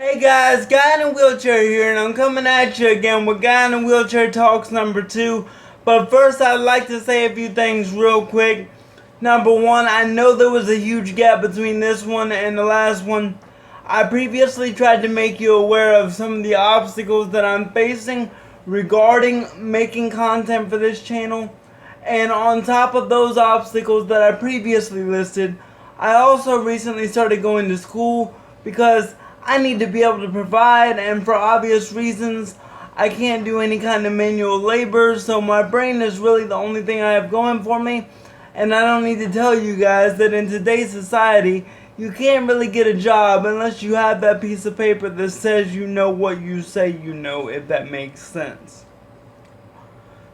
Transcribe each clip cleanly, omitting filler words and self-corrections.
Hey guys, Guy in a Wheelchair here, and I'm coming at you again with Guy in a Wheelchair Talks number 2. But first, I'd like to say a few things real quick. Number one, I know there was a huge gap between this one and the last one. I previously tried to make you aware of some of the obstacles that I'm facing regarding making content for this channel. And on top of those obstacles that I previously listed, I also recently started going to school because I need to be able to provide, and for obvious reasons, I can't do any kind of manual labor, so my brain is really the only thing I have going for me. And I don't need to tell you guys that in today's society, you can't really get a job unless you have that piece of paper that says you know what you say you know, if that makes sense.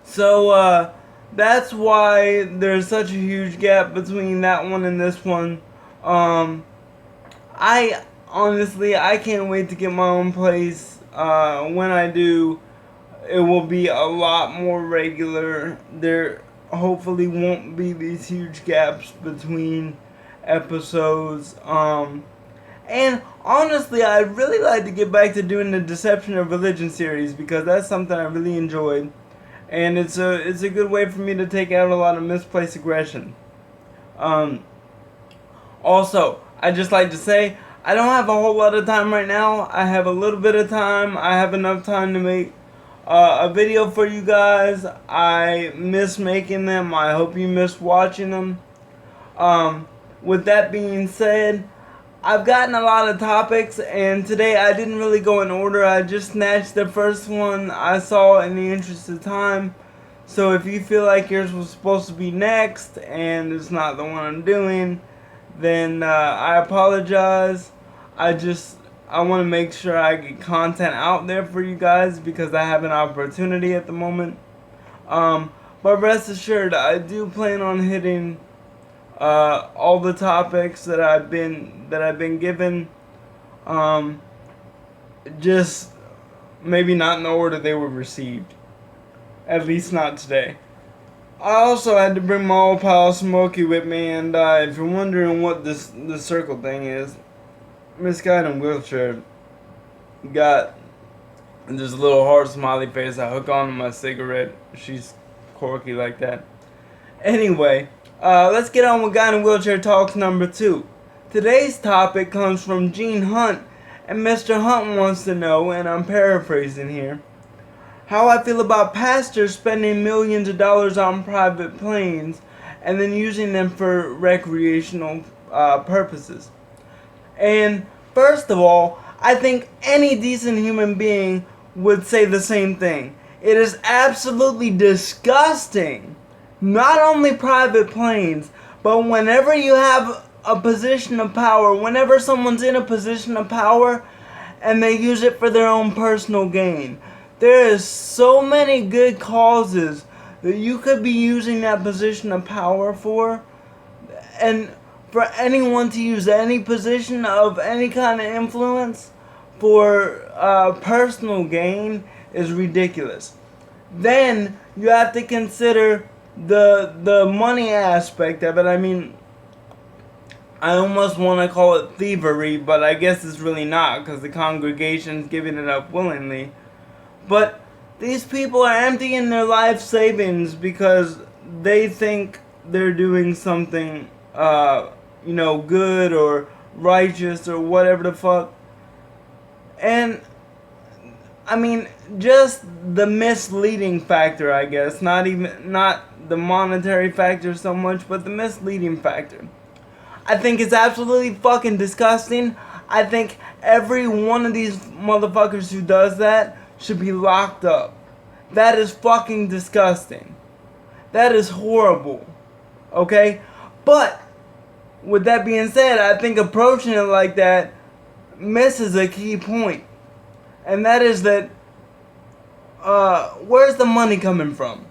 So, that's why there's such a huge gap between that one and this one. Honestly, I can't wait to get my own place. When I do, it will be a lot more regular. There hopefully won't be these huge gaps between episodes. And honestly, I'd really like to get back to doing the Deception of Religion series because that's something I really enjoyed. And it's a good way for me to take out a lot of misplaced aggression. Also, I'd just like to say, I don't have a whole lot of time right now. I have a little bit of time. I have enough time to make a video for you guys. I miss making them. I hope you miss watching them. With that being said, I've gotten a lot of topics, and today I didn't really go in order. I just snatched the first one I saw in the interest of time. So if you feel like yours was supposed to be next and it's not the one I'm doing, then I apologize. I want to make sure I get content out there for you guys because I have an opportunity at the moment. But rest assured, I do plan on hitting all the topics that I've been given. Just maybe not in the order they were received. At least not today. I also had to bring my old pal Smokey with me, and if you're wondering what this circle thing is, Miss Guy in a Wheelchair got this little heart smiley face I hook onto my cigarette. She's quirky like that. Anyway, let's get on with Guy in a Wheelchair Talks number 2. Today's topic comes from Gene Hunt, and Mr. Hunt wants to know, and I'm paraphrasing here, how I feel about pastors spending millions of dollars on private planes and then using them for recreational purposes. And first of all, I think any decent human being would say the same thing. It is absolutely disgusting. Not only private planes, but whenever you have a position of power, whenever someone's in a position of power and they use it for their own personal gain. There is so many good causes that you could be using that position of power for, and for anyone to use any position of any kind of influence for personal gain is ridiculous. Then you have to consider the money aspect of it. I mean, I almost want to call it thievery, but I guess it's really not because the congregation's giving it up willingly. But these people are emptying their life savings because they think they're doing something, good or righteous or whatever the fuck. And, I mean, just the misleading factor, I guess. Not the monetary factor so much, but the misleading factor. I think it's absolutely fucking disgusting. I think every one of these motherfuckers who does that should be locked up. That is fucking disgusting. That is horrible. Okay? But, with that being said, I think approaching it like that misses a key point. And that is that, where's the money coming from?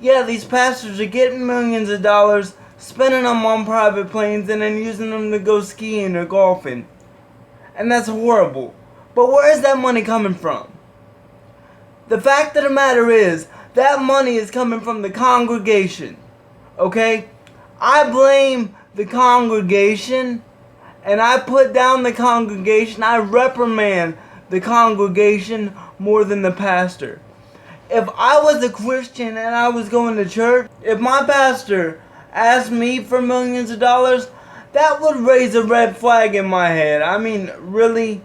Yeah, these pastors are getting millions of dollars, spending them on private planes, and then using them to go skiing or golfing. And that's horrible. But where is that money coming from? The fact of the matter is, that money is coming from the congregation. Okay? I blame the congregation and I put down the congregation. I reprimand the congregation more than the pastor. If I was a Christian and I was going to church, if my pastor asked me for millions of dollars, that would raise a red flag in my head. I mean, really,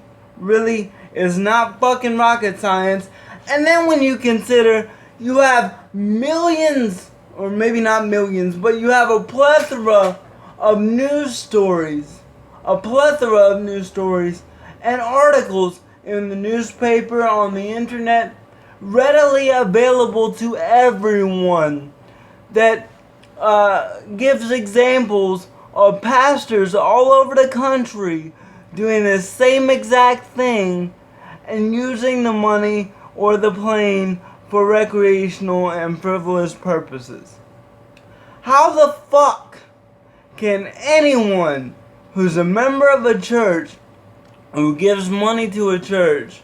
it's not fucking rocket science. And then when you consider you have millions, or maybe not millions, but you have a plethora of news stories, and articles in the newspaper, on the internet, readily available to everyone, that gives examples of pastors all over the country doing the same exact thing and using the money or the plane for recreational and frivolous purposes. How the fuck can anyone who's a member of a church, who gives money to a church,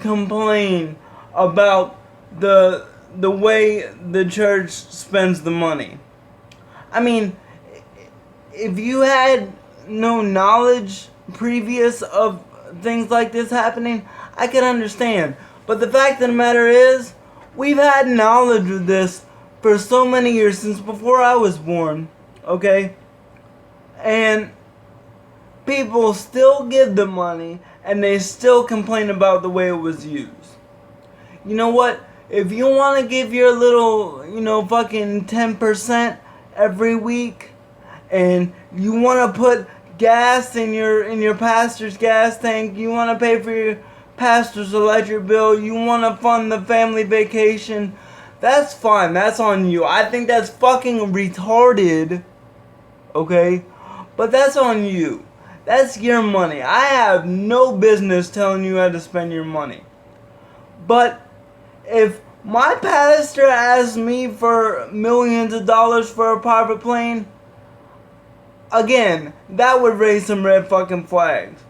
complain about the way the church spends the money? I mean, if you had no knowledge previous of things like this happening, I can understand. But the fact of the matter is, we've had knowledge of this for so many years, since before I was born, okay? And people still give the money, and they still complain about the way it was used. You know what? If you want to give your little, fucking 10% every week, and you want to put gas in your pastor's gas tank, you want to pay for your pastor's electric bill, you want to fund the family vacation, that's fine. That's on you. I think that's fucking retarded, okay? But that's on you. That's your money. I have no business telling you how to spend your money. But if my pastor asks me for millions of dollars for a private plane, again, that would raise some red fucking flags.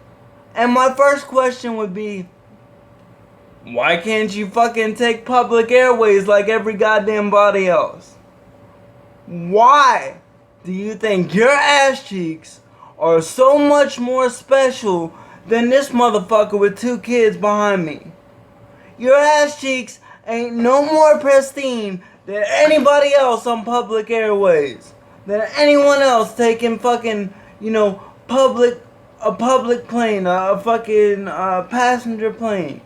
And my first question would be, why can't you fucking take public airways like every goddamn body else? Why do you think your ass cheeks are so much more special than this motherfucker with 2 kids behind me? Your ass cheeks ain't no more pristine than anybody else on public airways, than anyone else taking fucking, a public plane, a fucking passenger plane.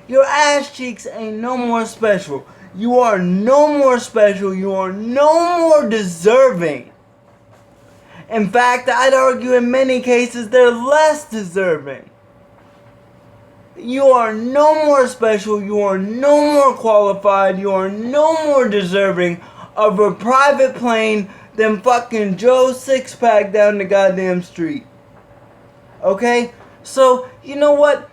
Your ass cheeks ain't no more special. You are no more special. You are no more deserving. In fact, I'd argue in many cases they're less deserving. You are no more special. You are no more qualified. You are no more deserving of a private plane than fucking Joe Sixpack down the goddamn street. Okay? So, you know what?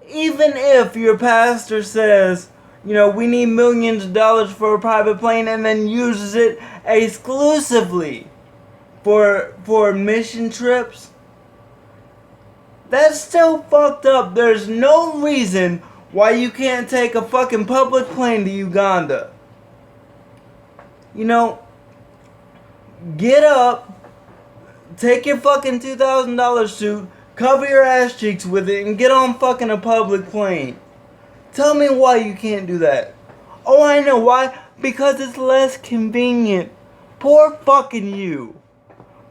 Even if your pastor says, we need millions of dollars for a private plane, and then uses it exclusively for mission trips, that's still fucked up. There's no reason why you can't take a fucking public plane to Uganda. Get up, take your fucking $2,000 suit, cover your ass cheeks with it, and get on fucking a public plane. Tell me why you can't do that. Oh, I know why. Because it's less convenient. Poor fucking you.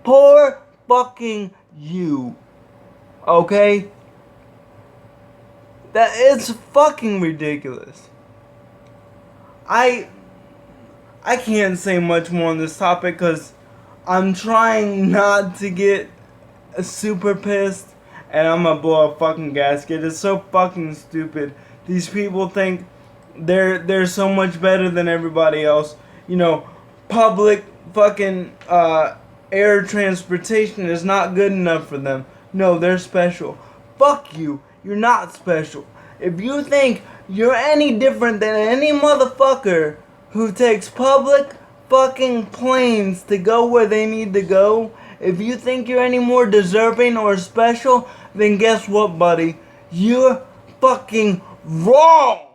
Poor fucking you. Okay? That is fucking ridiculous. I can't say much more on this topic because I'm trying not to get super pissed, and I'm gonna blow a fucking gasket. It's so fucking stupid. These people think they're so much better than everybody else. Public fucking air transportation is not good enough for them. No, they're special. Fuck you. You're not special. If you think you're any different than any motherfucker who takes public fucking planes to go where they need to go, if you think you're any more deserving or special, then guess what, buddy? You're fucking wrong!